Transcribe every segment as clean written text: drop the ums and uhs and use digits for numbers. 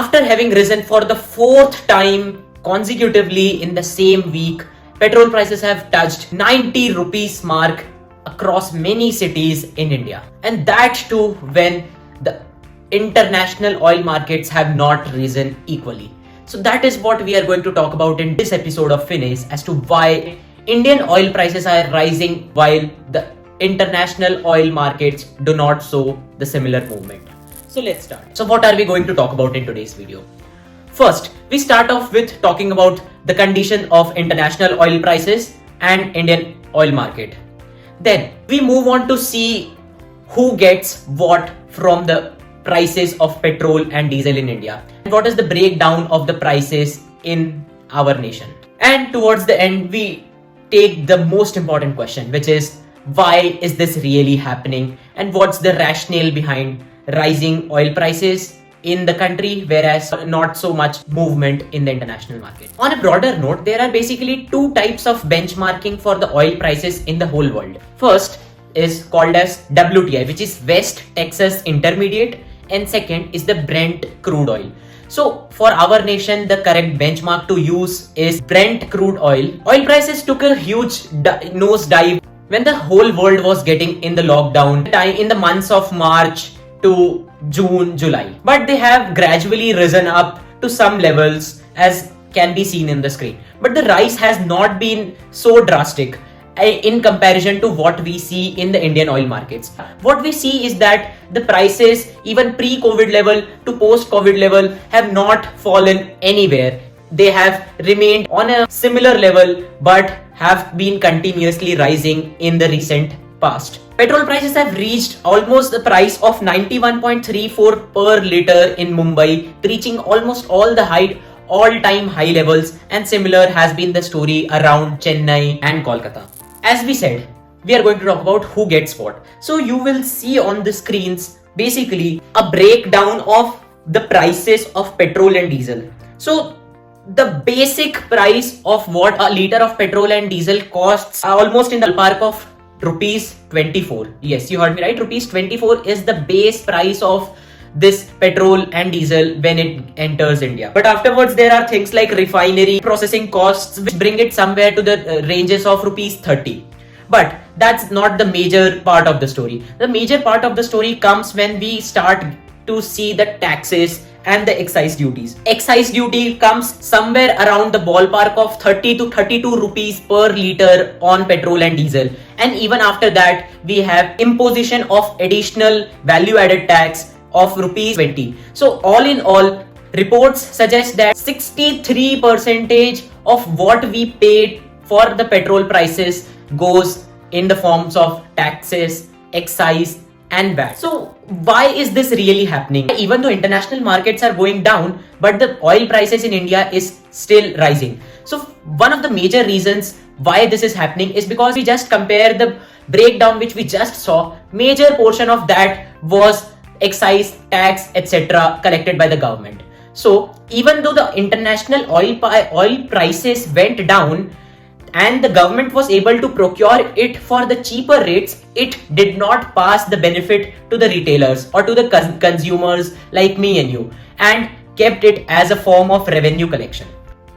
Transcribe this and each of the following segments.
After having risen for the fourth time consecutively in the same week, petrol prices have touched 90 rupees mark across many cities in India. And that too when the international oil markets have not risen equally. So that is what we are going to talk about in this episode of Finance as to why Indian oil prices are rising while the international oil markets do not show the similar movement. So let's start. So what are we going to talk about in today's video? First, we start off with talking about the condition of international oil prices and Indian oil market. Then we move on to see who gets what from the prices of petrol and diesel in India. And what is the breakdown of the prices in our nation. And towards the end, we take the most important question, which is why is this really happening and what's the rationale behind rising oil prices in the country, whereas not so much movement in the international market. On a broader note, there are basically two types of benchmarking for the oil prices in the whole world. First is called as WTI, which is West Texas Intermediate, and second is the Brent crude oil. So for our nation, the correct benchmark to use is Brent crude oil. Oil prices took a huge nosedive when the whole world was getting in the lockdown in the months of March to June, July. But they have gradually risen up to some levels as can be seen in the screen. But the rise has not been so drastic in comparison to what we see in the Indian oil markets. What we see is that the prices even pre-COVID level to post-COVID level have not fallen anywhere. They have remained on a similar level but have been continuously rising in the recent past. Petrol prices have reached almost the price of 91.34 per litre in Mumbai, reaching almost all the all-time high levels, and similar has been the story around Chennai and Kolkata. As we said, we are going to talk about who gets what. So you will see on the screens basically a breakdown of the prices of petrol and diesel. So the basic price of what a litre of petrol and diesel costs are almost in the ballpark of rupees 24. Yes, you heard me right. Rupees 24 is the base price of this petrol and diesel when it enters India. But afterwards, there are things like refinery processing costs, which bring it somewhere to the ranges of rupees 30. But that's not the major part of the story. The major part of the story comes when we start to see the taxes and the excise duties. Excise duty comes somewhere around the ballpark of 30 to 32 rupees per litre on petrol and diesel. And even after that, we have imposition of additional value-added tax of rupees 20. So all in all, reports suggest that 63% of what we paid for the petrol prices goes in the forms of taxes, excise, and VAT. So why is this really happening? Even though international markets are going down, but the oil prices in India is still rising. So one of the major reasons why this is happening is because we just compare the breakdown which we just saw. Major portion of that was excise, tax, etc. collected by the government. So even though the international oil prices went down and the government was able to procure it for the cheaper rates, it did not pass the benefit to the retailers or to the consumers like me and you, and kept it as a form of revenue collection.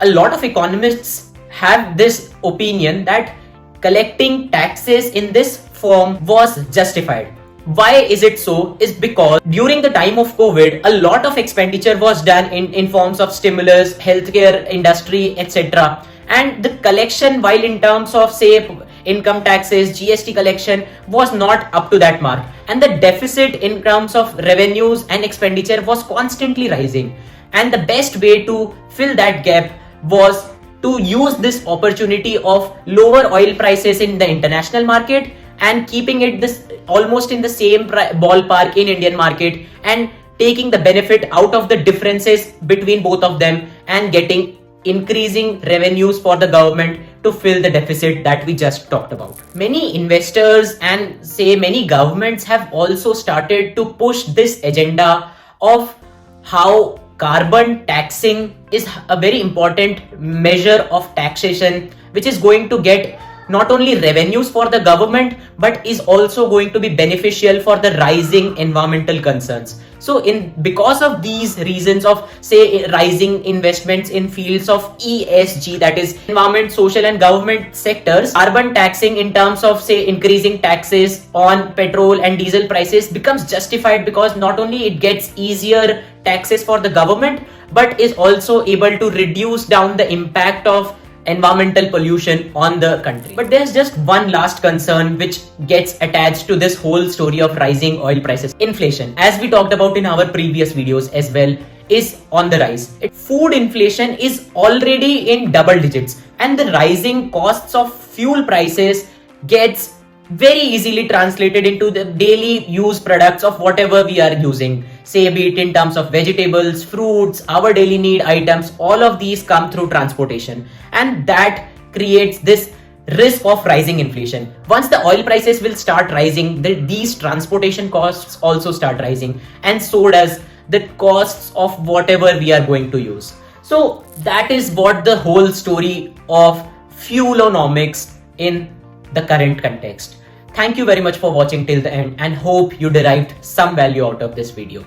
A lot of economists have this opinion that collecting taxes in this form was justified. Why is it so? Is because during the time of COVID, a lot of expenditure was done in forms of stimulus, healthcare industry, etc. And the collection, while in terms of say income taxes, GST collection, was not up to that mark. And the deficit in terms of revenues and expenditure was constantly rising. And the best way to fill that gap was to use this opportunity of lower oil prices in the international market and keeping it this almost in the same ballpark in Indian market, and taking the benefit out of the differences between both of them and getting increasing revenues for the government to fill the deficit that we just talked about. Many investors and say many governments have also started to push this agenda of how carbon taxing is a very important measure of taxation which is going to get not only revenues for the government, but is also going to be beneficial for the rising environmental concerns. So because of these reasons of say rising investments in fields of ESG, that is environment, social and government sectors, carbon taxing in terms of say increasing taxes on petrol and diesel prices becomes justified, because not only it gets easier taxes for the government, but is also able to reduce down the impact of environmental pollution on the country. But there's just one last concern which gets attached to this whole story of rising oil prices. Inflation, as we talked about in our previous videos as well, is on the rise. Food inflation is already in double digits, and the rising costs of fuel prices gets very easily translated into the daily use products of whatever we are using, say be it in terms of vegetables, fruits, our daily need items. All of these come through transportation, and that creates this risk of rising inflation. Once the oil prices will start rising, these transportation costs also start rising, and so does the costs of whatever we are going to use. So that is what the whole story of fuel-onomics in the current context. Thank you very much for watching till the end, and hope you derived some value out of this video.